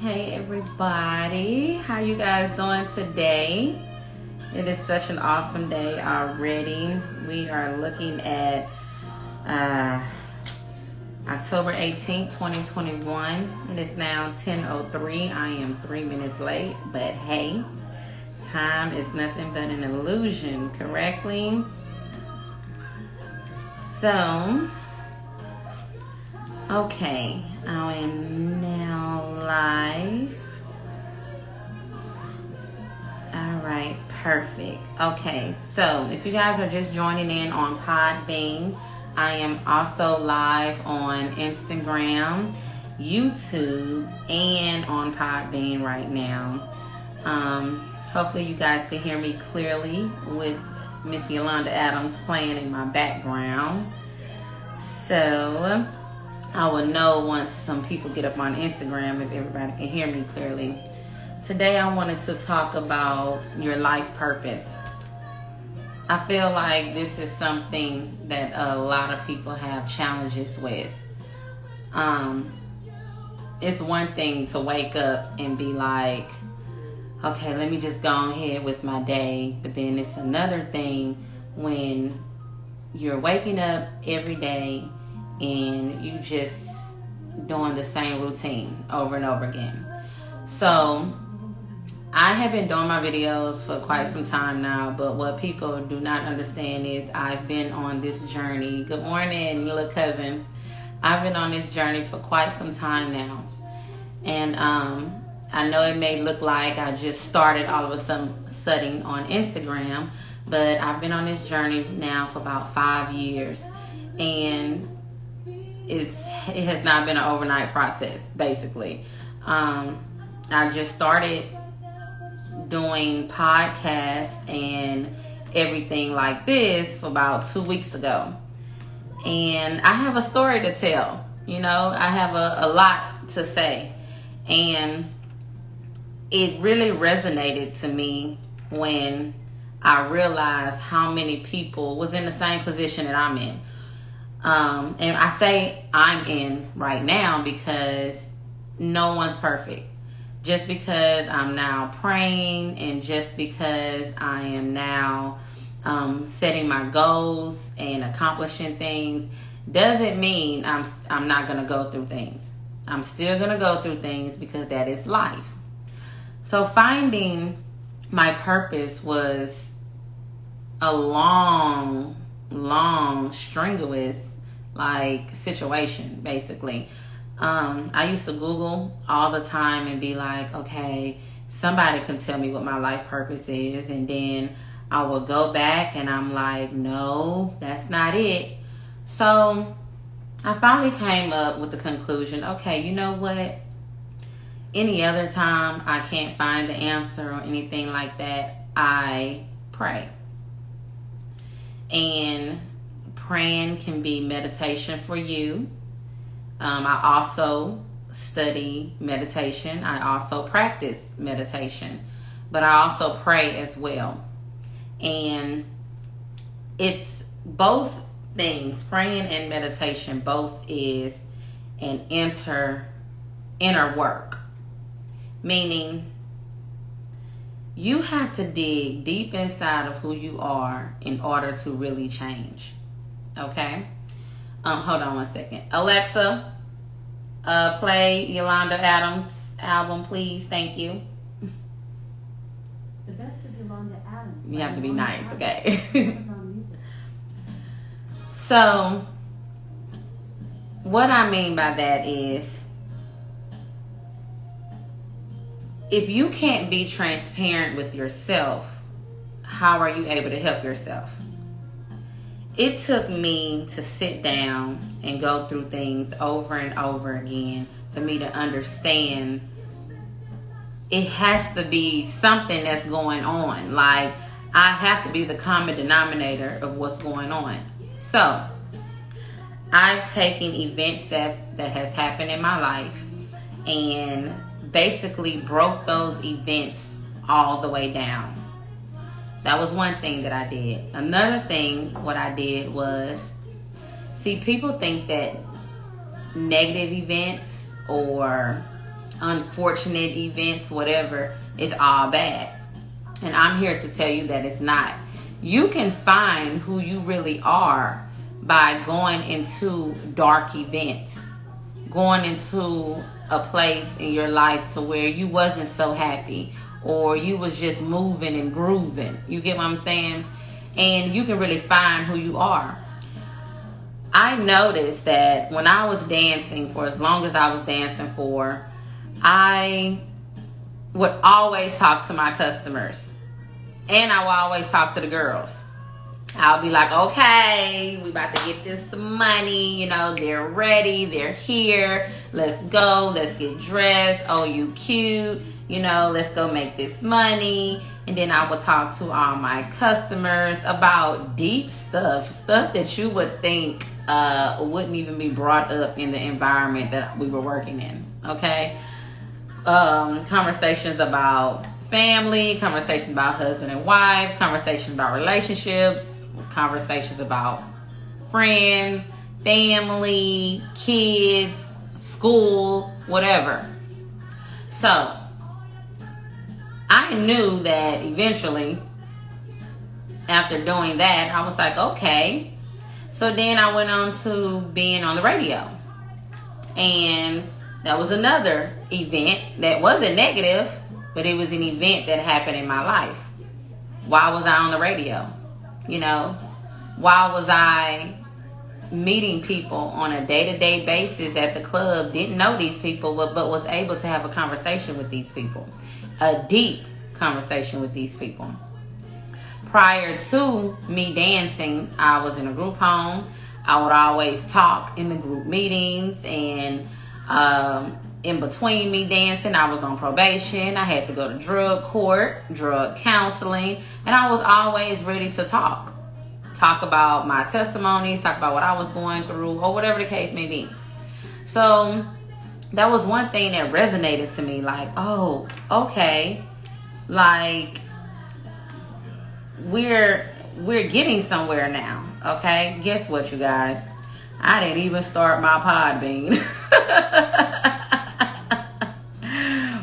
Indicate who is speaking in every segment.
Speaker 1: Hey everybody, how you guys doing today? It is such an awesome day already. We are looking at October 18th, 2021. It is now 10:03. I am 3 minutes late, but hey, time is nothing but an illusion, correctly? So, okay, I am now live. All right, perfect. Okay, so if you guys are just joining in on Podbean, I am also live on Instagram, YouTube, and on Podbean right now. Hopefully you guys can hear me clearly with Miss Yolanda Adams playing in my background. So I will know once some people get up on Instagram if everybody can hear me clearly. Today I wanted to talk about your life purpose. I feel like this is something that a lot of people have challenges with. It's one thing to wake up and be like, okay, let me just go ahead with my day. But then it's another thing when you're waking up every day and you just doing the same routine over and over again. So I have been doing my videos for quite some time now, but what people do not understand is I've been on this journey. Good morning, little cousin. I've been on this journey for quite some time now. And I know it may look like I just started all of a sudden on Instagram, but I've been on this journey now for about 5 years. And it has not been an overnight process, basically. I just started doing podcasts and everything like this for about 2 weeks ago. And I have a story to tell. You know, I have a lot to say. And it really resonated to me when I realized how many people was in the same position that I'm in. And I say I'm in right now because no one's perfect. Just because I'm now praying and just because I am now setting my goals and accomplishing things doesn't mean I'm not going to go through things. I'm still going to go through things because that is life. So finding my purpose was a long, strenuous situation, basically. I used to Google all the time and be like, okay, somebody can tell me what my life purpose is. And then I would go back and I'm like, no, that's not it. So I finally came up with the conclusion, okay, you know what? Any other time I can't find the answer or anything like that, I pray. And praying can be meditation for you. I also study meditation. I also practice meditation. But I also pray as well. And it's both things, praying and meditation, both is an inner work. Meaning, you have to dig deep inside of who you are in order to really change. Okay? Hold on one second. Alexa, play Yolanda Adams' album, please. Thank you.
Speaker 2: The best of Yolanda Adams.
Speaker 1: You have to be nice, okay? So, what I mean by that is, if you can't be transparent with yourself, how are you able to help yourself? It took me to sit down and go through things over and over again for me to understand it has to be something that's going on. Like, I have to be the common denominator of what's going on. So, I've taken events that has happened in my life and basically broke those events all the way down. That was one thing that I did. Another thing, what I did was, see, people think that negative events or unfortunate events, whatever, is all bad. And I'm here to tell you that it's not. You can find who you really are by going into dark events, going into a place in your life to where you wasn't so happy, or you was just moving and grooving. You get what I'm saying? And you can really find who you are. I noticed that when I was dancing, for as long as I was dancing for, I would always talk to my customers. And I would always talk to the girls. I'll be like, okay, we about to get this money. You know, they're ready. They're here. Let's go. Let's get dressed. Oh, you cute. You know, let's go make this money. And then I would talk to all my customers about deep stuff that you would think wouldn't even be brought up in the environment that we were working in. Okay. Conversations about family, conversations about husband and wife, conversations about relationships, conversations about friends, family, kids, school, whatever. So I knew that eventually, after doing that, I was like, okay. So then I went on to being on the radio. And that was another event that wasn't negative, but it was an event that happened in my life. Why was I on the radio? You know, why was I meeting people on a day-to-day basis at the club, didn't know these people, but was able to have a conversation with these people, a deep conversation with these people. Prior to me dancing, I was in a group home. I would always talk in the group meetings, and in between me dancing, I was on probation. I had to go to drug court, drug counseling, and I was always ready to talk about my testimonies, talk about what I was going through, or whatever the case may be. So that was one thing that resonated to me, like, oh, okay, like we're getting somewhere now. Okay, guess what, you guys? I didn't even start my Podbean.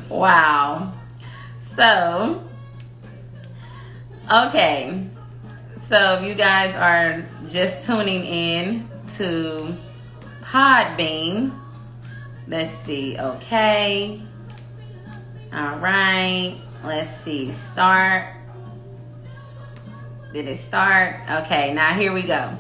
Speaker 1: Wow. So, okay. So if you guys are just tuning in to Podbean, let's see. Okay. All right. Let's see. Start. Did it start? Okay. Now here we go.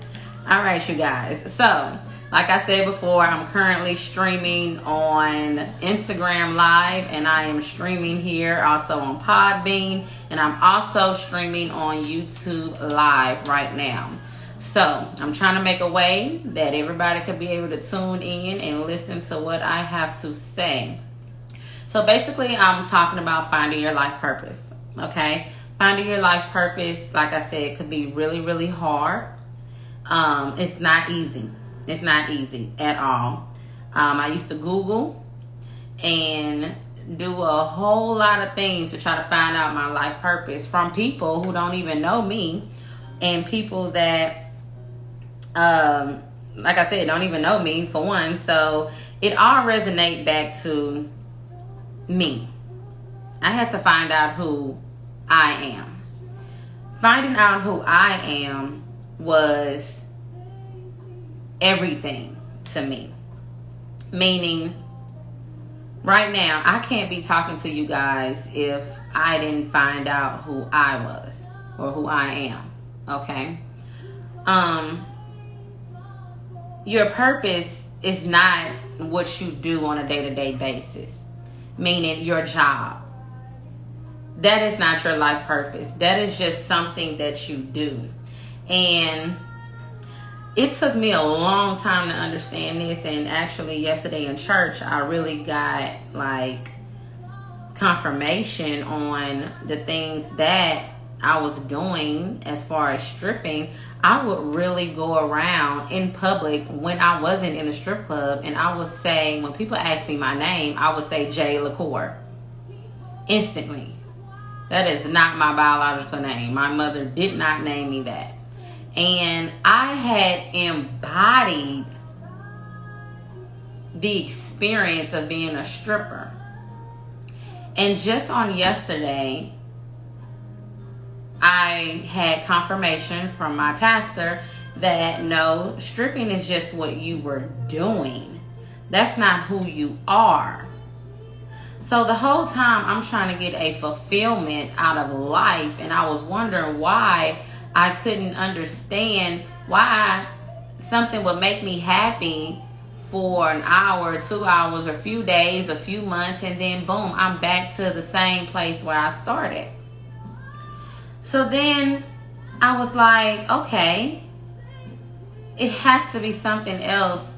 Speaker 1: All right, you guys. So, like I said before, I'm currently streaming on Instagram Live, and I am streaming here also on Podbean, and I'm also streaming on YouTube Live right now. So I'm trying to make a way that everybody could be able to tune in and listen to what I have to say. So basically, I'm talking about finding your life purpose. Okay, finding your life purpose, like I said, could be really, really hard. It's not easy. It's not easy at all. I used to Google and do a whole lot of things to try to find out my life purpose from people who don't even know me, and people that, like I said, don't even know me for one. So it all resonates back to me. I had to find out who I am. Finding out who I am was everything to me. Meaning, right now, I can't be talking to you guys if I didn't find out who I was or who I am. Okay? Your purpose is not what you do on a day-to-day basis. Meaning your job. That is not your life purpose. That is just something that you do. And it took me a long time to understand this, and actually yesterday in church, I really got like confirmation on the things that I was doing as far as stripping. I would really go around in public when I wasn't in the strip club, and I would say, when people ask me my name, I would say Jay LaCour. Instantly. That is not my biological name. My mother did not name me that. And I had embodied the experience of being a stripper. And just on yesterday, I had confirmation from my pastor that no, stripping is just what you were doing. That's not who you are. So the whole time I'm trying to get a fulfillment out of life, and I was wondering why I couldn't understand why something would make me happy for an hour, 2 hours, a few days, a few months, and then boom, I'm back to the same place where I started. So then I was like, okay, it has to be something else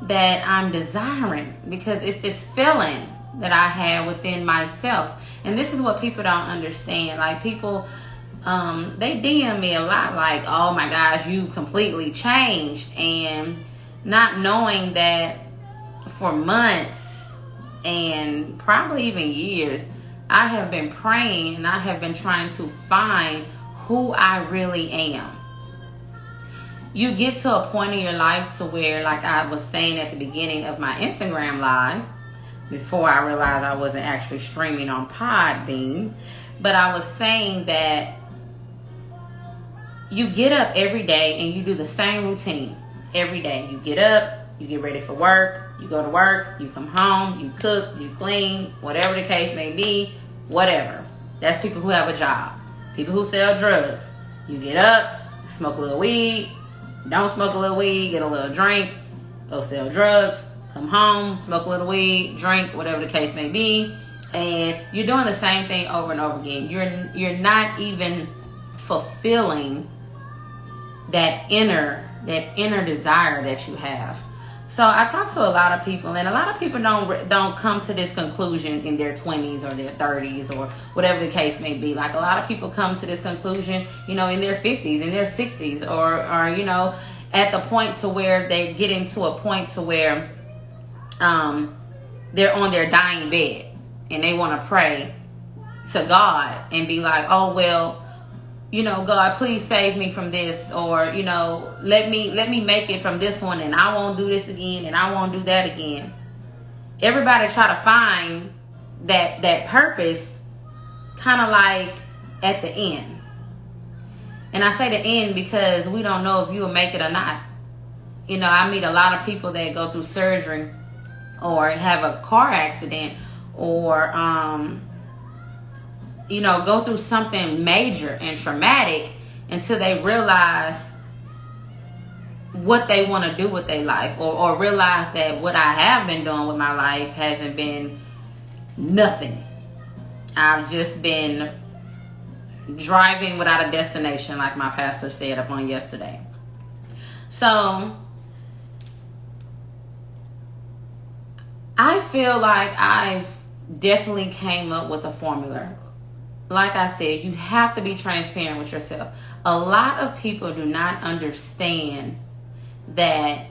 Speaker 1: that I'm desiring, because it's this feeling that I had within myself. And this is what people don't understand. Like, people, they DM me a lot like, oh my gosh, you completely changed. And not knowing that for months and probably even years, I have been praying and I have been trying to find who I really am. You get to a point in your life to where, like I was saying at the beginning of my Instagram live, before I realized I wasn't actually streaming on Podbean, but I was saying that you get up every day and you do the same routine every day. You get up, you get ready for work, you go to work, you come home, you cook, you clean, whatever the case may be, whatever. That's people who have a job. People who sell drugs. You get up, smoke a little weed, don't smoke a little weed, get a little drink, go sell drugs, come home, smoke a little weed, drink, whatever the case may be, and you're doing the same thing over and over again. You're not even fulfilling that inner desire that you have. So I talk to a lot of people, and a lot of people don't come to this conclusion in their 20s or their 30s or whatever the case may be. Like, a lot of people come to this conclusion, in their 50s, in their 60s, or at the point to where they're getting to a point to where they're on their dying bed and they want to pray to God and be like, oh, well, God, please save me from this, or, let me make it from this one, and I won't do this again, and I won't do that again. Everybody try to find that purpose kind of like at the end. And I say the end because we don't know if you will make it or not. I meet a lot of people that go through surgery or have a car accident or, go through something major and traumatic until they realize what they want to do with their life, or realize that what I have been doing with my life hasn't been nothing. I've just been driving without a destination, like my pastor said up on yesterday. So I feel like I've definitely came up with a formula. Like I said, you have to be transparent with yourself. A lot of people do not understand that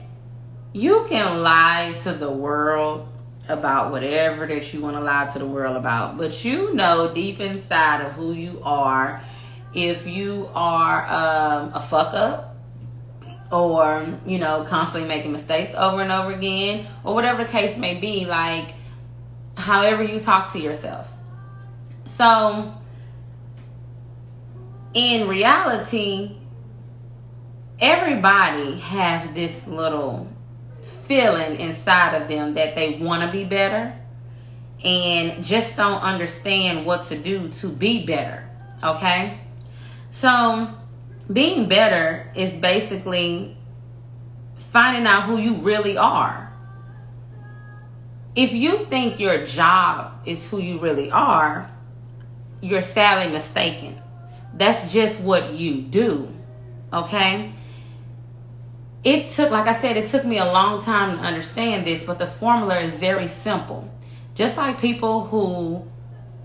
Speaker 1: you can lie to the world about whatever that you want to lie to the world about. But deep inside of who you are, if you are a fuck up, or, constantly making mistakes over and over again, or whatever the case may be, like, however you talk to yourself. So, in reality, everybody has this little feeling inside of them that they want to be better and just don't understand what to do to be better, okay? So, being better is basically finding out who you really are. If you think your job is who you really are, you're sadly mistaken. That's just what you do, okay? It took me a long time to understand this, but the formula is very simple. Just like people who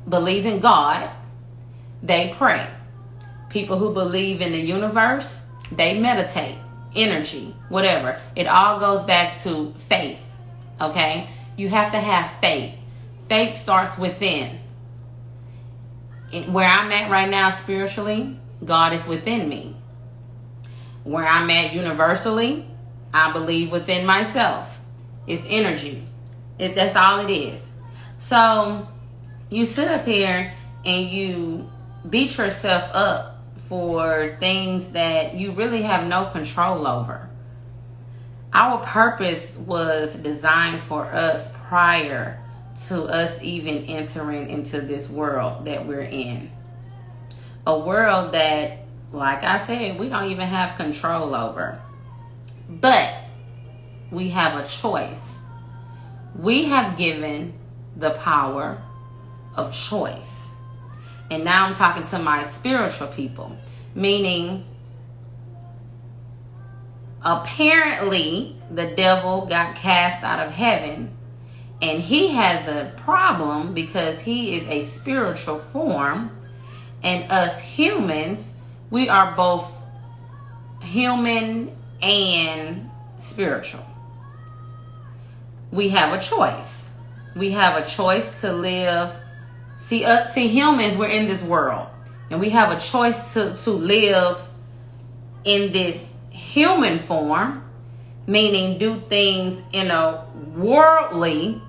Speaker 1: believe in God, they pray. People who believe in the universe, they meditate, energy, whatever. It all goes back to faith, okay? You have to have faith. Faith starts within. Where I'm at right now spiritually, God is within me. Where I'm at universally, I believe within myself. It's energy. That's all it is. So you sit up here and you beat yourself up for things that you really have no control over. Our purpose was designed for us prior to us even entering into this world that we're in. A world that, like I said, we don't even have control over. But we have a choice. We have given the power of choice. And now I'm talking to my spiritual people, meaning apparently the devil got cast out of heaven, and he has a problem because he is a spiritual form, and us humans, we are both human and spiritual. We have a choice. We have a choice to live. See, humans, we're in this world, and we have a choice to live in this human form, meaning do things in a worldly,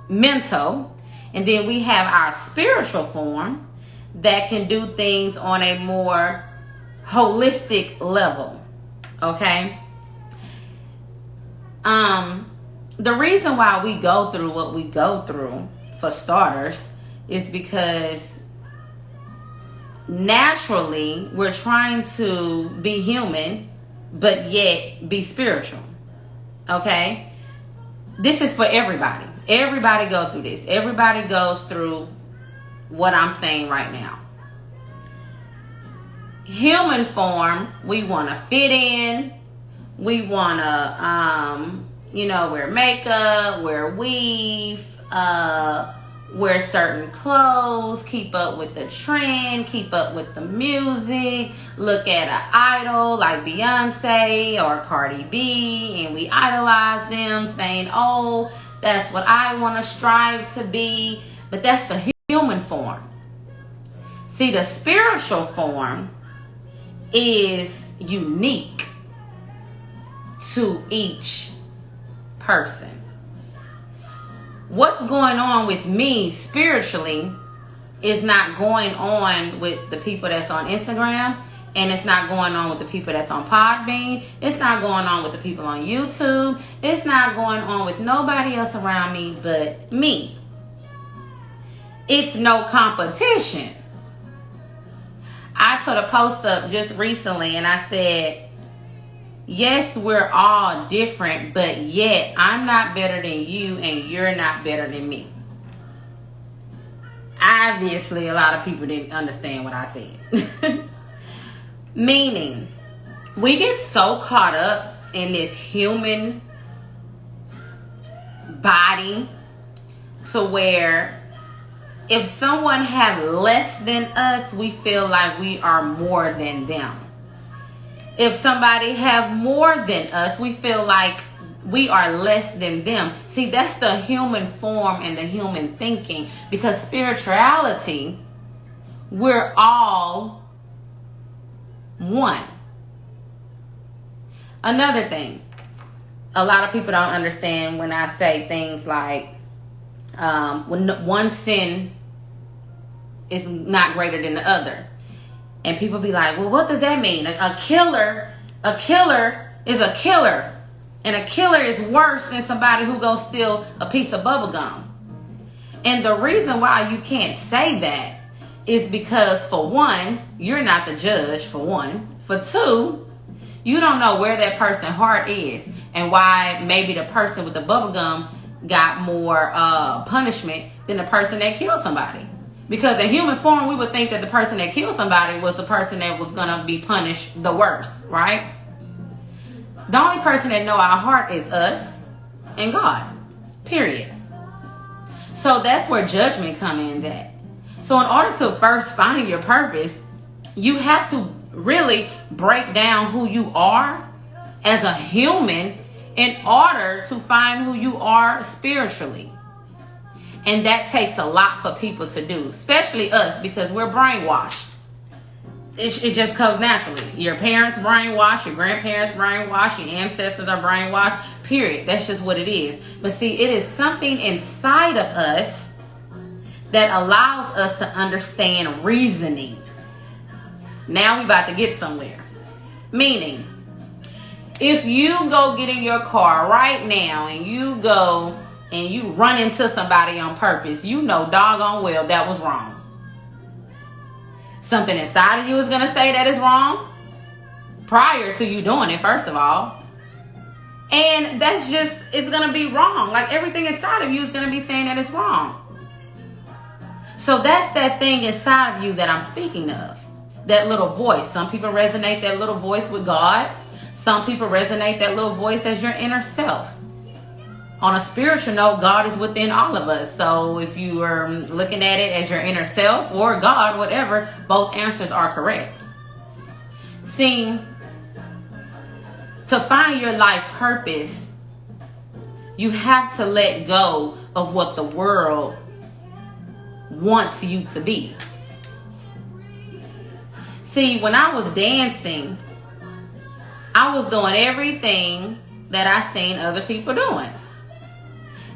Speaker 1: mental, and then we have our spiritual form that can do things on a more holistic level. Okay? The reason why we go through what we go through, for starters, is because naturally we're trying to be human but yet be spiritual. Okay? This is for everybody. Everybody go through this. Everybody goes through what I'm saying right now. Human form, we want to fit in. We want to, wear makeup, wear weave, wear certain clothes, keep up with the trend, keep up with the music, look at an idol like Beyonce or Cardi B, and we idolize them, saying, oh, that's what I want to strive to be. But that's the human form. See, the spiritual form is unique to each person. What's going on with me spiritually is not going on with the people that's on Instagram, and it's not going on with the people that's on Podbean. It's not going on with the people on YouTube. It's not going on with nobody else around me but me. It's no competition. I put a post up just recently and I said, yes, we're all different, but yet I'm not better than you and you're not better than me. Obviously, a lot of people didn't understand what I said. Meaning, we get so caught up in this human body to where if someone has less than us, we feel like we are more than them. If somebody have more than us, we feel like we are less than them. See, that's the human form and the human thinking. Because spirituality, we're all one. Another thing, a lot of people don't understand when I say things like, when one sin is not greater than the other. And people be like, well, what does that mean? A killer is a killer. And a killer is worse than somebody who goes steal a piece of bubble gum. And the reason why you can't say that is because, for one, you're not the judge, for one. For two, you don't know where that person's heart is and why maybe the person with the bubble gum got more punishment than the person that killed somebody. Because in human form, we would think that the person that killed somebody was the person that was going to be punished the worst, right? The only person that know our heart is us and God, period. So that's where judgment comes in at. So in order to first find your purpose, you have to really break down who you are as a human in order to find who you are spiritually. And that takes a lot for people to do, especially us, because we're brainwashed. It just comes naturally. Your parents brainwashed, your grandparents brainwashed, your ancestors are brainwashed, period. That's just what it is. But see, it is something inside of us that allows us to understand reasoning. Now we about to get somewhere. Meaning, if you go get in your car right now and you go and you run into somebody on purpose, you know doggone well that was wrong. Something inside of you is going to say that is wrong prior to you doing it, first of all. And that's just, it's going to be wrong. Like everything inside of you is going to be saying that it's wrong. So that's that thing inside of you that I'm speaking of. That little voice. Some people resonate that little voice with God. Some people resonate that little voice as your inner self. On a spiritual note, God is within all of us. So if you are looking at it as your inner self or God, whatever, both answers are correct. See, to find your life purpose, you have to let go of what the world wants you to be. See, when I was dancing, I was doing everything that I seen other people doing.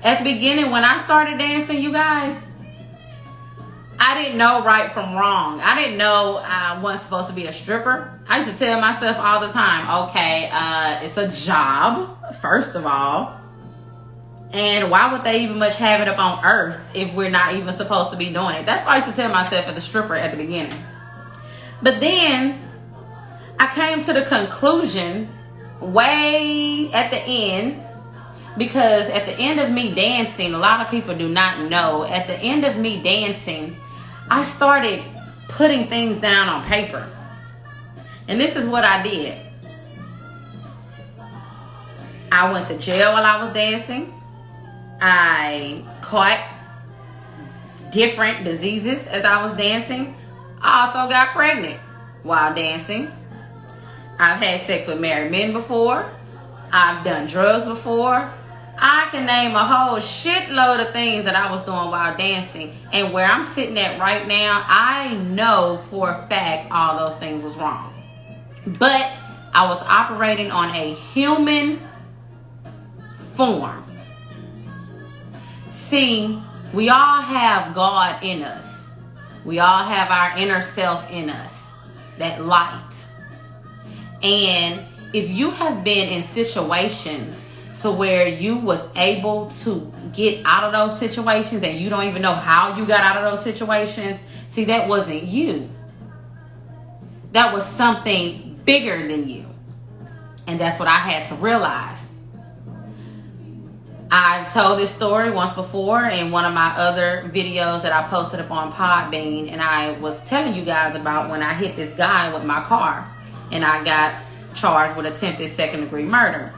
Speaker 1: At the beginning, when I started dancing, you guys, I didn't know right from wrong. I didn't know I wasn't supposed to be a stripper. I used to tell myself all the time, okay, it's a job, first of all. And why would they even much have it up on earth if we're not even supposed to be doing it? That's why I used to tell myself as a stripper at the beginning. But then I came to the conclusion way at the end, because at the end of me dancing, a lot of people do not know, at the end of me dancing, I started putting things down on paper. And this is what I did. I went to jail while I was dancing. I caught different diseases as I was dancing. I also got pregnant while dancing. I've had sex with married men before. I've done drugs before. I can name a whole shitload of things that I was doing while dancing. And where I'm sitting at right now, I know for a fact all those things was wrong. But I was operating on a human form. See, we all have God in us. We all have our inner self in us, that light. And if you have been in situations to where you was able to get out of those situations and you don't even know how you got out of those situations, see, that wasn't you. That was something bigger than you. And that's what I had to realize. I've told this story once before in one of my other videos that I posted up on Podbean, and I was telling you guys about when I hit this guy with my car and I got charged with attempted second-degree murder.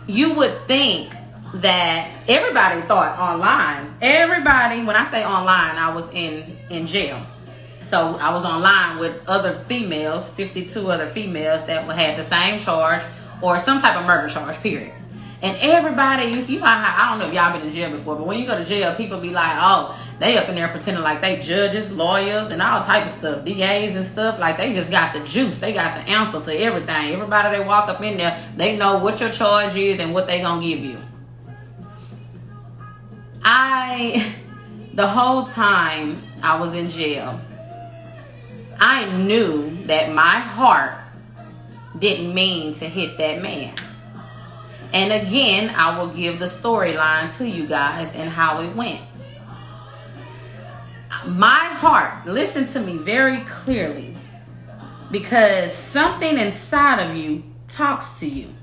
Speaker 1: You would think that everybody thought online. Everybody, when I say online, I was in jail. So I was online with other females, 52 other females that had the same charge or some type of murder charge, period. And everybody used, you know how, I don't know if y'all been in jail before, but when you go to jail, people be like, oh, they up in there pretending like they judges, lawyers, and all type of stuff, DAs and stuff. Like they just got the juice. They got the answer to everything. Everybody they walk up in there, they know what your charge is and what they gonna give you. The whole time I was in jail, I knew that my heart didn't mean to hit that man. And again, I will give the storyline to you guys and how it went. My heart, listen to me very clearly, because something inside of you talks to you.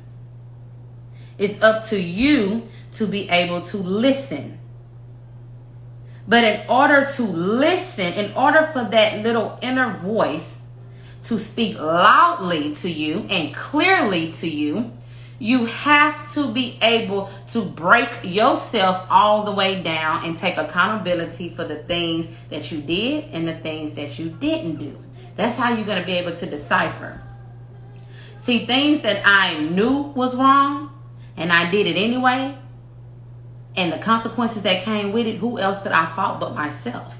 Speaker 1: It's up to you to be able to listen. But in order to listen, in order for that little inner voice to speak loudly to you and clearly to you, you have to be able to break yourself all the way down and take accountability for the things that you did and the things that you didn't do. That's how you're going to be able to decipher. See, things that I knew was wrong and I did it anyway, and the consequences that came with it, who else could I fault but myself?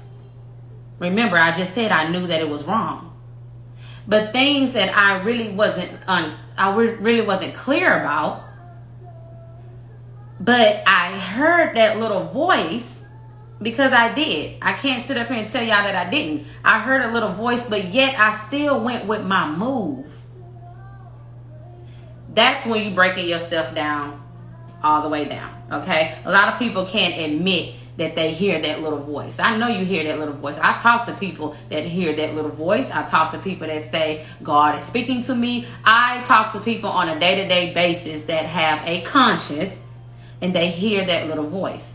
Speaker 1: Remember, I just said I knew that it was wrong. But things that I really wasn't clear about, but I heard that little voice Because I did. I can't sit up here and tell y'all that I didn't. I heard a little voice, but yet I still went with my move. That's when you breaking yourself down all the way down, okay? A lot of people can't admit that they hear that little voice. I know you hear that little voice. I talk to people that hear that little voice. I talk to people that say, God is speaking to me. I talk to people on a day-to-day basis that have a conscience and they hear that little voice.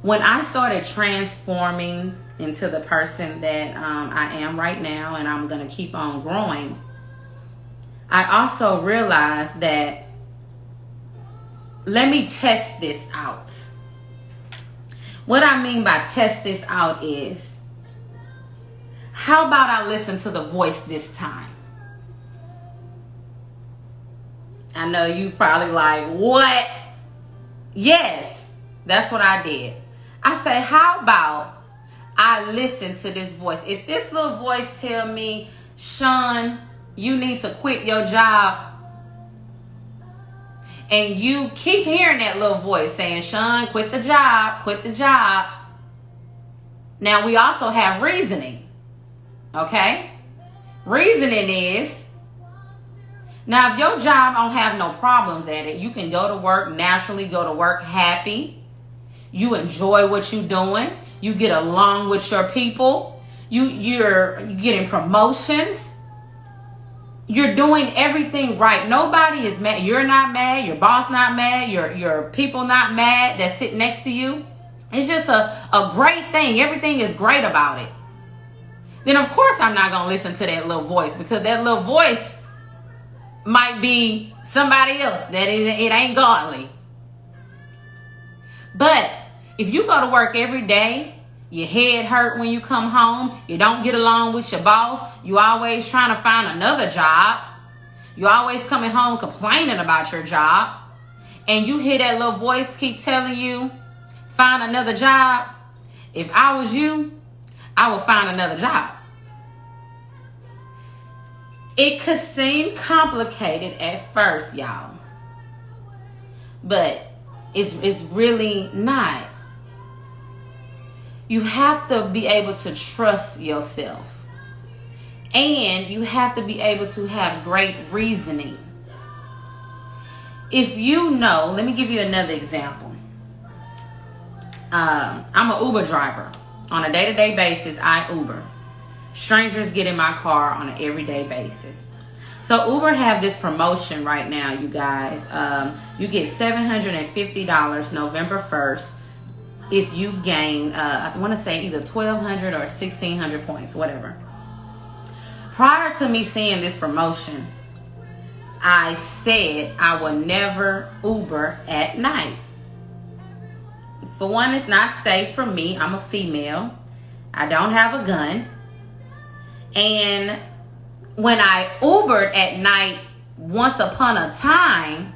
Speaker 1: When I started transforming into the person that I am right now, and I'm going to keep on growing, I also realized that let me test this out. What I mean by test this out is, how about I listen to the voice this time? I know you probably like, what? Yes, that's what I did. I say, how about I listen to this voice? If this little voice tell me, Sean, you need to quit your job, and you keep hearing that little voice saying, Sean, quit the job, quit the job. Now, we also have reasoning, okay? Reasoning is, now, if your job don't have no problems at it, you can go to work naturally, go to work happy. You enjoy what you're doing. You get along with your people. You're getting promotions. You're doing everything right. Nobody is mad. You're not mad. Your boss not mad. Your people not mad that sit next to you. It's just a great thing. Everything is great about it. Then, of course, I'm not going to listen to that little voice, because that little voice might be somebody else that it ain't godly. But if you go to work every day, your head hurt when you come home, you don't get along with your boss, you always trying to find another job, you always coming home complaining about your job, and you hear that little voice keep telling you, find another job. If I was you, I would find another job. It could seem complicated at first, y'all, but it's really not. You have to be able to trust yourself, and you have to be able to have great reasoning. If you know, let me give you another example. I'm an Uber driver. On a day-to-day basis, I Uber. Strangers get in my car on an everyday basis. So Uber have this promotion right now, you guys. You get $750 November 1st if you gain, I want to say either 1,200 or 1,600 points, whatever. Prior to me seeing this promotion, I said I would never Uber at night. For one, it's not safe for me. I'm a female. I don't have a gun. And when I Ubered at night, once upon a time,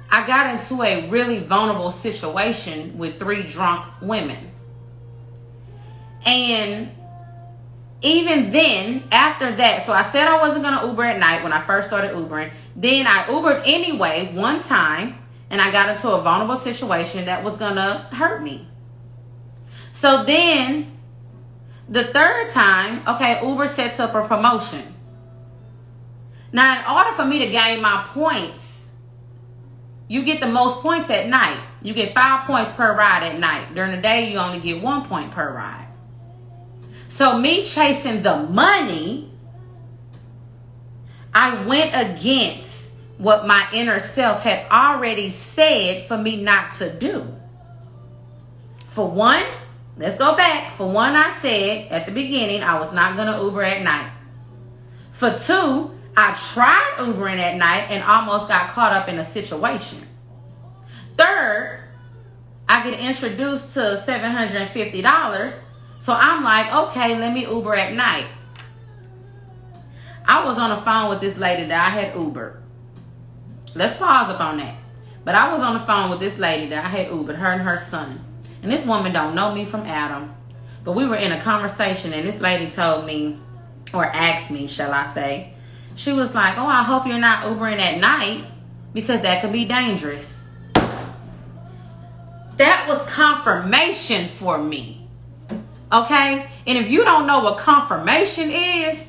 Speaker 1: I got into a really vulnerable situation with 3 drunk women. And even then, after that, so I said I wasn't going to Uber at night when I first started Ubering. Then I Ubered anyway one time, and I got into a vulnerable situation that was going to hurt me. So then, the third time, okay, Uber sets up a promotion. Now, in order for me to gain my points, you get the most points at night. You get 5 points per ride at night. During the day, you only get 1 point per ride. So me chasing the money, I went against what my inner self had already said for me not to do. For one, let's go back. For one, I said at the beginning I was not going to Uber at night. For two, I tried Ubering at night and almost got caught up in a situation. Third, I get introduced to $750. So I'm like, okay, let me Uber at night. I was on the phone with this lady that I had Ubered. Let's pause up on that. But I was on the phone with this lady that I had Ubered, her and her son. And this woman don't know me from Adam. But we were in a conversation, and this lady told me, or asked me, shall I say, she was like, oh, I hope you're not Ubering at night, because that could be dangerous. That was confirmation for me. Okay? And if you don't know what confirmation is,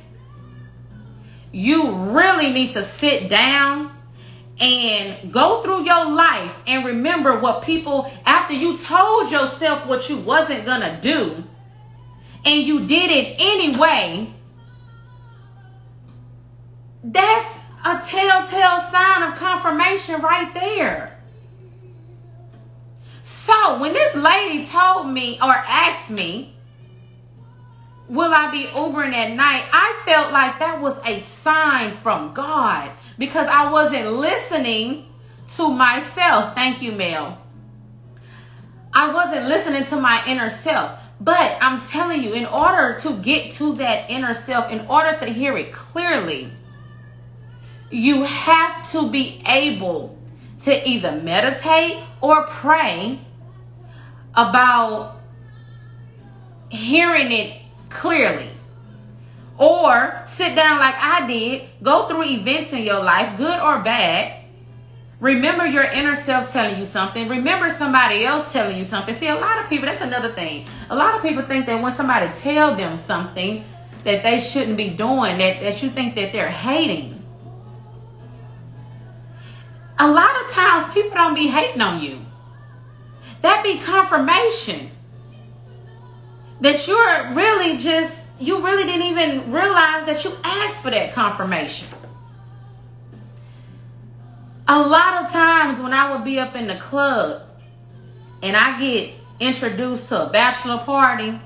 Speaker 1: you really need to sit down and go through your life and remember what people, after you told yourself what you wasn't gonna do and you did it anyway, that's a telltale sign of confirmation right there. So when this lady told me or asked me, will I be Ubering at night? I felt like that was a sign from God because I wasn't listening to myself. Thank you, Mel. I wasn't listening to my inner self. But I'm telling you, in order to get to that inner self, in order to hear it clearly, you have to be able to either meditate or pray about hearing it clearly, or sit down like I did, go through events in your life, good or bad. Remember your inner self telling you something. Remember somebody else telling you something. See, a lot of people, that's another thing. A lot of people think that when somebody tells them something that they shouldn't be doing, that you think that they're hating. A lot of times people don't be hating on you. That be confirmation that you're really just, you really didn't even realize that you asked for that confirmation. A lot of times when I would be up in the club and I get introduced to a bachelor party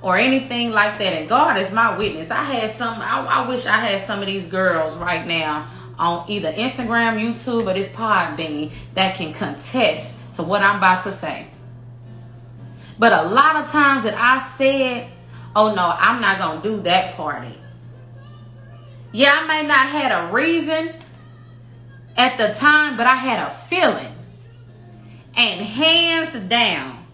Speaker 1: or anything like that, and God is my witness, I wish I had some of these girls right now on either Instagram, YouTube, or this Podbean that can contest to what I'm about to say. But a lot of times that I said, oh no, I'm not going to do that party. Yeah, I may not had a reason at the time, but I had a feeling. And hands down,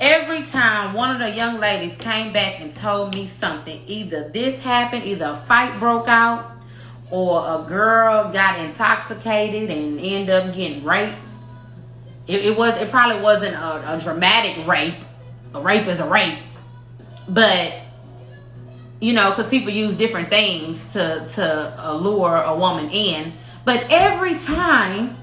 Speaker 1: every time one of the young ladies came back and told me something, either this happened, either a fight broke out, or a girl got intoxicated and ended up getting raped. It probably wasn't a dramatic rape. A rape is a rape. But, you know, because people use different things to allure a woman in. But every time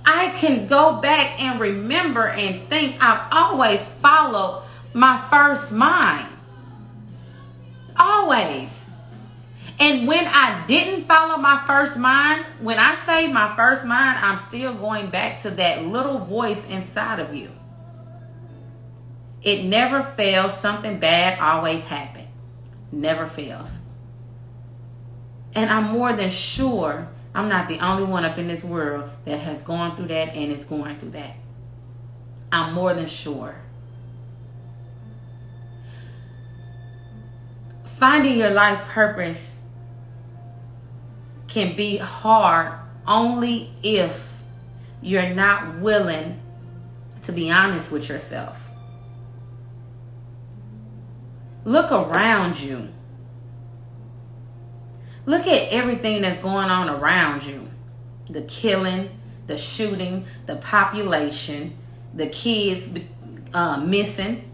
Speaker 1: I can go back and remember and think, I've always followed my first mind. Always. And when I didn't follow my first mind, when I say my first mind, I'm still going back to that little voice inside of you. It never fails. Something bad always happens. Never fails. And I'm more than sure I'm not the only one up in this world that has gone through that and is going through that. I'm more than sure. Finding your life purpose can be hard only if you're not willing to be honest with yourself. Look around you. Look at everything that's going on around you. The killing, the shooting, the population, the kids missing.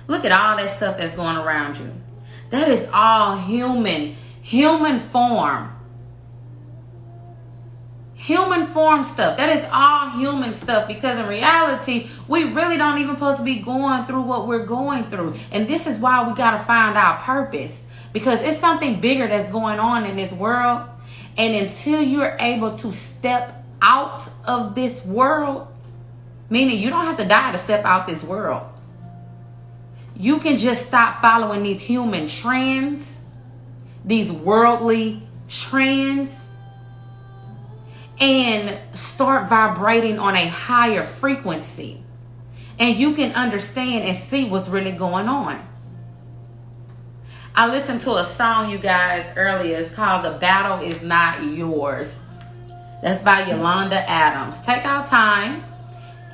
Speaker 1: Look at all that stuff that's going around you. That is all human form. Human form stuff. That is all human stuff, because in reality, we really don't even supposed to be going through what we're going through. And this is why we got to find our purpose, because it's something bigger that's going on in this world. And until you're able to step out of this world, meaning you don't have to die to step out this world. You can just stop following these human trends, these worldly trends, and start vibrating on a higher frequency. And you can understand and see what's really going on. I listened to a song, you guys, earlier. It's called The Battle Is Not Yours. That's by Yolanda Adams. Take our time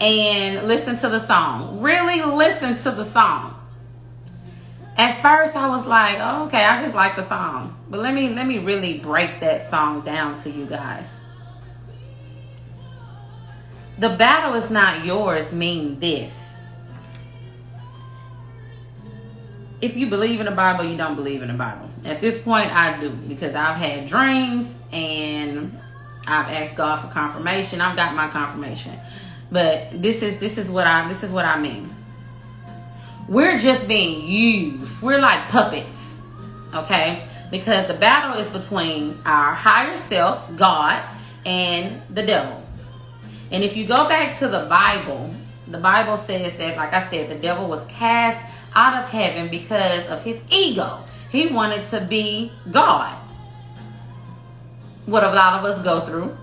Speaker 1: and listen to the song. Really listen to the song. At first I was like, oh, okay, I just like the song. But let me really break that song down to you guys. The battle is not yours mean this. If you believe in the Bible, you don't believe in the Bible. At this point, I do, because I've had dreams and I've asked God for confirmation. I've got my confirmation. But this is what I mean. We're just being used. We're like puppets. Okay? Because the battle is between our higher self, God, and the devil. And if you go back to the Bible says that, like I said, the devil was cast out of heaven because of his ego. He wanted to be God. What a lot of us go through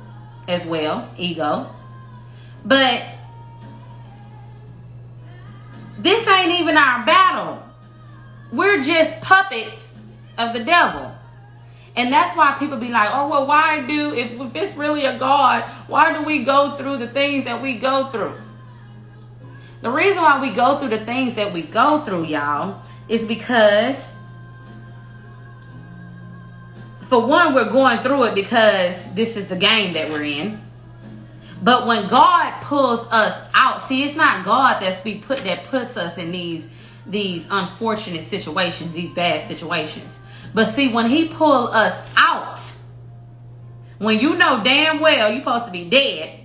Speaker 1: as well, ego. But this ain't even our battle. We're just puppets of the devil. And that's why people be like, oh, well, if it's really a God, why do we go through the things that we go through? The reason why we go through the things that we go through, y'all, is because, for one, we're going through it because this is the game that we're in. But when God pulls us out, see, it's not God that puts us in these unfortunate situations, these bad situations. But see, when he pulls us out, when you know damn well you're supposed to be dead,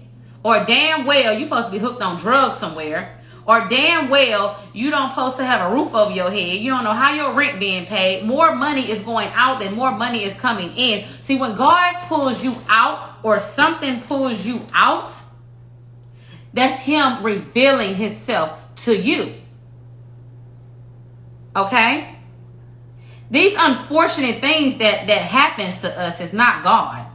Speaker 1: or damn well you're supposed to be hooked on drugs somewhere, or damn well you don't supposed to have a roof over your head, you don't know how your rent being paid, more money is going out than more money is coming in. See, when God pulls you out, or something pulls you out, that's him revealing himself to you. Okay? These unfortunate things that happens to us is not God.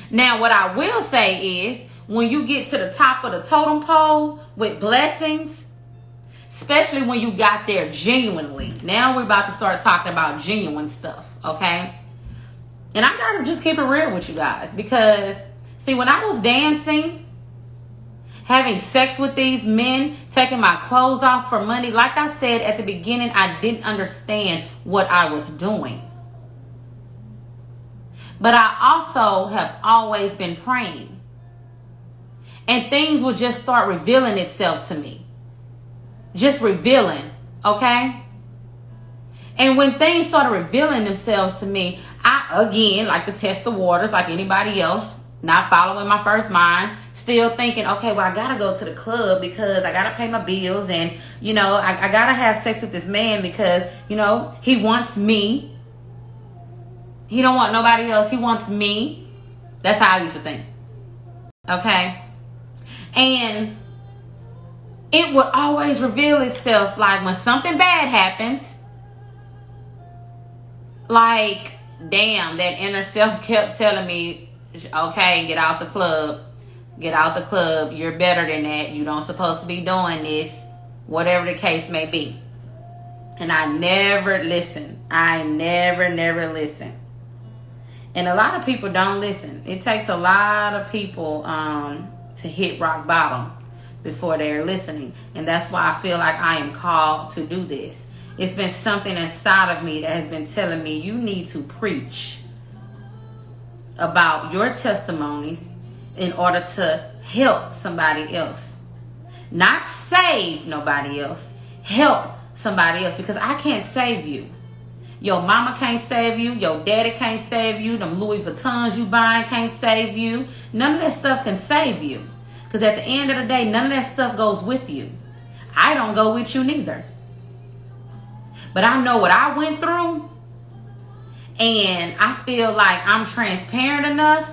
Speaker 1: Now, what I will say is, when you get to the top of the totem pole with blessings, especially when you got there genuinely. Now we're about to start talking about genuine stuff, okay? And I gotta just keep it real with you guys, because see, when I was dancing, having sex with these men, taking my clothes off for money, like I said at the beginning, I didn't understand what I was doing. But I also have always been praying. And things would just start revealing itself to me. Just revealing, okay? And when things started revealing themselves to me, I, again, like to test the waters like anybody else, not following my first mind, still thinking, okay, well, I got to go to the club because I got to pay my bills. And, you know, I got to have sex with this man because, you know, he wants me. He don't want nobody else. He wants me. That's how I used to think. Okay? And it would always reveal itself, like when something bad happens, like, damn, that inner self kept telling me, okay, get out the club. Get out the club. You're better than that. You don't supposed to be doing this. Whatever the case may be. And I never listen. I never listen. And a lot of people don't listen. It takes a lot of people to hit rock bottom before they're listening. And that's why I feel like I am called to do this. It's been something inside of me that has been telling me you need to preach about your testimonies in order to help somebody else. Not save nobody else. Help somebody else, because I can't save you. Your mama can't save you. Your daddy can't save you. Them Louis Vuittons you buying can't save you. None of that stuff can save you. Because at the end of the day, none of that stuff goes with you. I don't go with you neither. But I know what I went through. And I feel like I'm transparent enough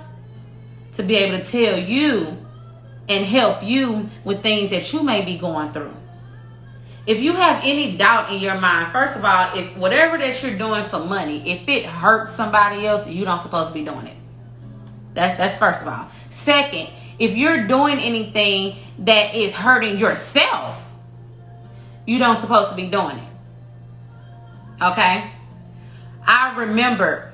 Speaker 1: to be able to tell you and help you with things that you may be going through. If you have any doubt in your mind, first of all, if whatever that you're doing for money, if it hurts somebody else, you don't supposed to be doing it. That's first of all. Second, if you're doing anything that is hurting yourself, you don't supposed to be doing it. Okay? I remember,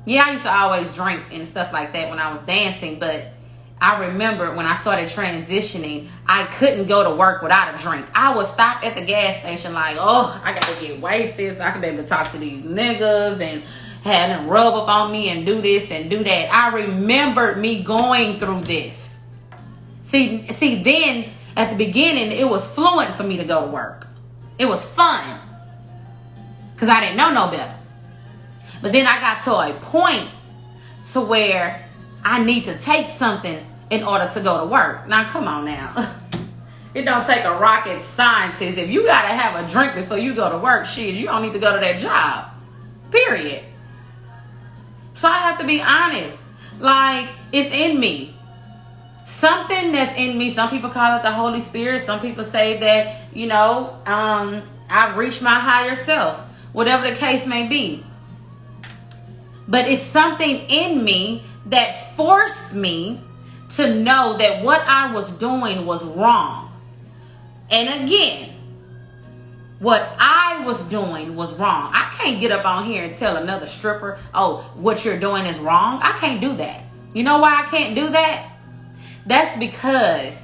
Speaker 1: I used to always drink and stuff like that when I was dancing, but I remember when I started transitioning, I couldn't go to work without a drink. I would stop at the gas station like, oh, I got to get wasted so I can be able to talk to these niggas and have them rub up on me and do this and do that. I remembered me going through this. See, then at the beginning, it was fluent for me to go to work. It was fun because I didn't know no better. But then I got to a point to where I need to take something in order to go to work. Now, come on now. It don't take a rocket scientist. If you got to have a drink before you go to work, shit, you don't need to go to that job. Period. So I have to be honest. Like, it's in me. Something that's in me. Some people call it the Holy Spirit. Some people say that, you know, I've reached my higher self. Whatever the case may be. But it's something in me that forced me to know that what I was doing was wrong. And again, what I was doing was wrong. I can't get up on here and tell another stripper, oh, what you're doing is wrong. I can't do that. You know why I can't do that? That's because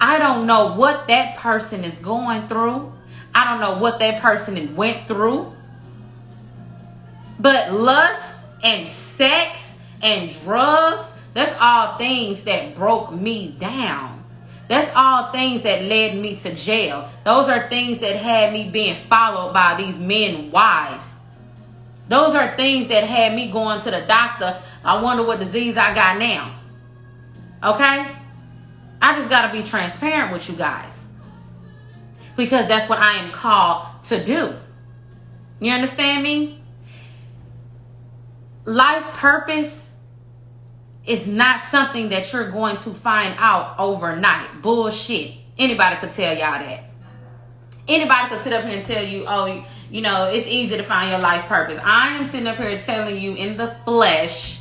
Speaker 1: I don't know what that person is going through. I don't know what that person went through. But lust and sex and drugs, that's all things that broke me down. That's all things that led me to jail. Those are things that had me being followed by these men wives. Those are things that had me going to the doctor. I wonder what disease I got now. Okay? I just got to be transparent with you guys. Because that's what I am called to do. You understand me? Life purpose is not something that you're going to find out overnight. Bullshit. Anybody could tell y'all that. Anybody could sit up here and tell you, oh, you know, it's easy to find your life purpose. I am sitting up here telling you in the flesh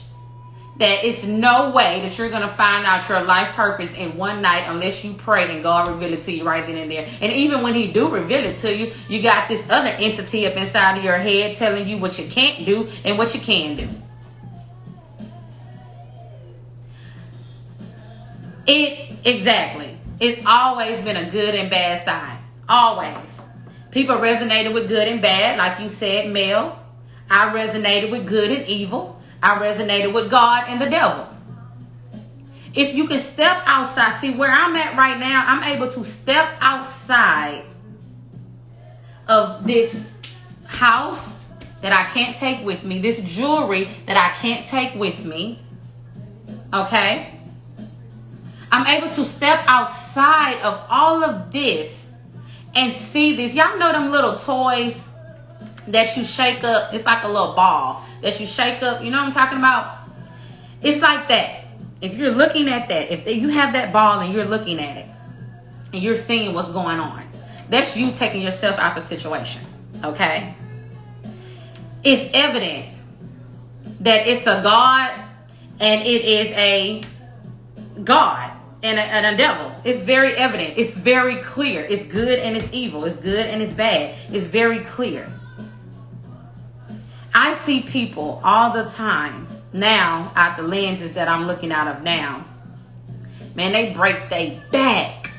Speaker 1: that it's no way that you're going to find out your life purpose in one night unless you pray and God reveal it to you right then and there. And even when he do reveal it to you, you got this other entity up inside of your head telling you what you can't do and what you can do. Exactly. It's always been a good and bad side. Always. People resonated with good and bad, like you said, Mel. I resonated with good and evil. I resonated with God and the devil. If you can step outside, see where I'm at right now, I'm able to step outside of this house that I can't take with me, this jewelry that I can't take with me. Okay? I'm able to step outside of all of this and see this. Y'all know them little toys that you shake up? It's like a little ball that you shake up. You know what I'm talking about? It's like that. If you're looking at that, if you have that ball and you're looking at it and you're seeing what's going on, that's you taking yourself out the situation. Okay? It's evident that it's a God and it is a God. And a devil. It's very evident. It's very clear. It's good and it's evil. It's good and it's bad. It's very clear. I see people all the time now out the lenses that I'm looking out of now. Man, they break their back.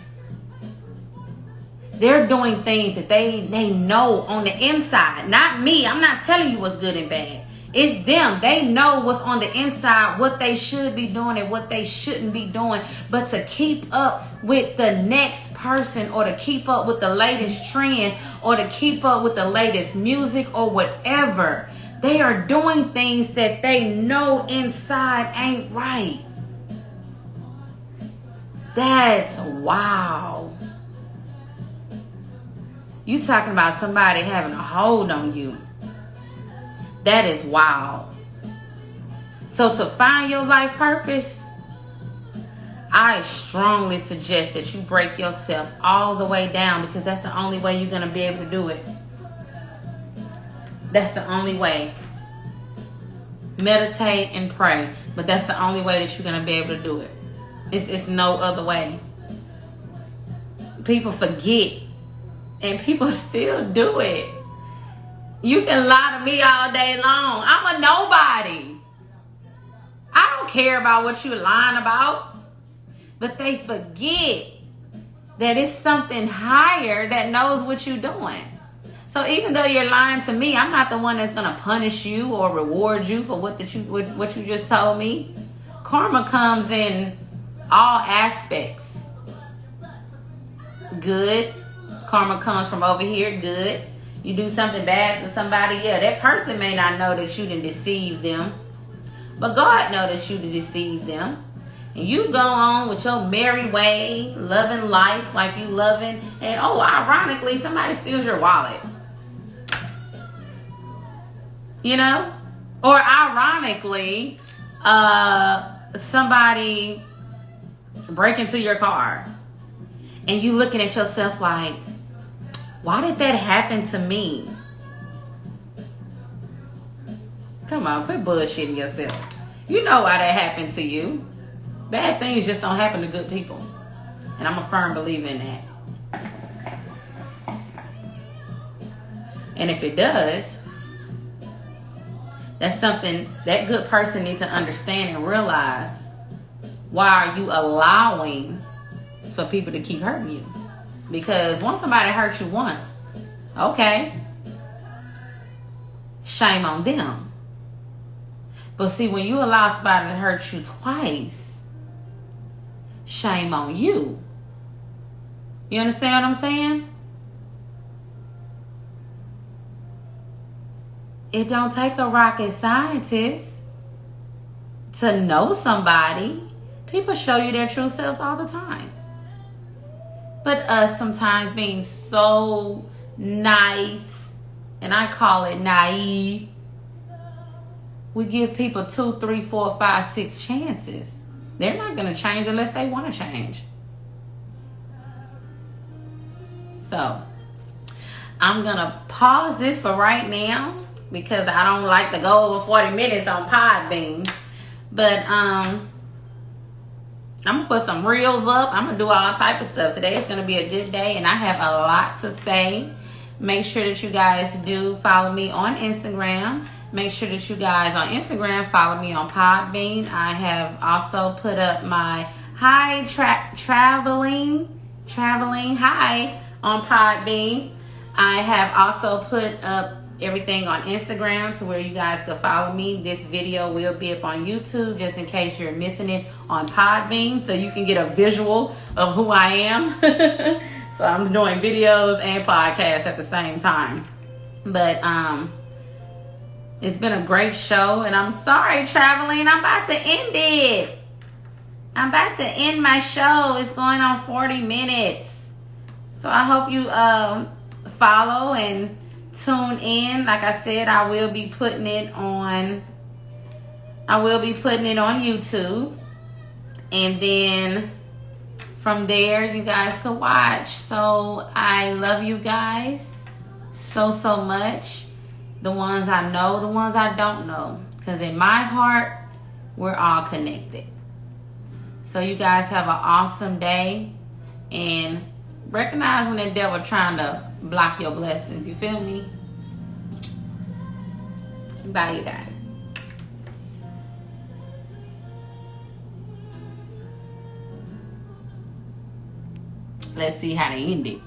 Speaker 1: They're doing things that they know on the inside. Not me. I'm not telling you what's good and bad. It's them. They know what's on the inside, what they should be doing and what they shouldn't be doing. But to keep up with the next person or to keep up with the latest trend or to keep up with the latest music or whatever, they are doing things that they know inside ain't right. That's wow. You talking about somebody having a hold on you. That is wild. So to find your life purpose, I strongly suggest that you break yourself all the way down because that's the only way you're going to be able to do it. That's the only way. Meditate and pray, but that's the only way that you're going to be able to do it. It's no other way. People forget and people still do it. You can lie to me all day long. I'm a nobody. I don't care about what you're lying about. But they forget that it's something higher that knows what you're doing. So even though you're lying to me, I'm not the one that's going to punish you or reward you for what you just told me. Karma comes in all aspects. Good. Karma comes from over here. Good. You do something bad to somebody, yeah, that person may not know that you done deceived them. But God know that you done deceived them. And you go on with your merry way, loving life like you loving. And oh, ironically, somebody steals your wallet. You know? Or ironically, somebody break into your car. And you looking at yourself like, why did that happen to me? Come on, quit bullshitting yourself. You know why that happened to you. Bad things just don't happen to good people. And I'm a firm believer in that. And if it does, that's something that good person needs to understand and realize. Why are you allowing for people to keep hurting you? Because once somebody hurt you once, okay, shame on them. But see, when you allow somebody to hurt you twice, shame on you. You understand what I'm saying? It don't take a rocket scientist to know somebody. People show you their true selves all the time. But us sometimes being so nice, and I call it naive, we give people 2, 3, 4, 5, 6 chances. They're not going to change unless they want to change. So, I'm going to pause this for right now because I don't like to go over 40 minutes on Podbean. But, I'm going to put some reels up. I'm going to do all type of stuff. Today is going to be a good day, and I have a lot to say. Make sure that you guys do follow me on Instagram. Make sure that you guys on Instagram follow me on Podbean. I have also put up my traveling high on Podbean. I have also put up everything on Instagram to where you guys can follow me. This video will be up on YouTube just in case you're missing it on Podbean, so you can get a visual of who I am. So I'm doing videos and podcasts at the same time. But it's been a great show, and I'm sorry, traveling. I'm about to end it. I'm about to end my show. It's going on 40 minutes. So I hope you follow and tune in. Like I said, I will be putting it on YouTube. And then from there, you guys can watch. So I love you guys so much. The ones I know, the ones I don't know. Because in my heart, we're all connected. So you guys have an awesome day. And recognize when the devil trying to block your blessings. You feel me? Bye, you guys. Let's see how they end it.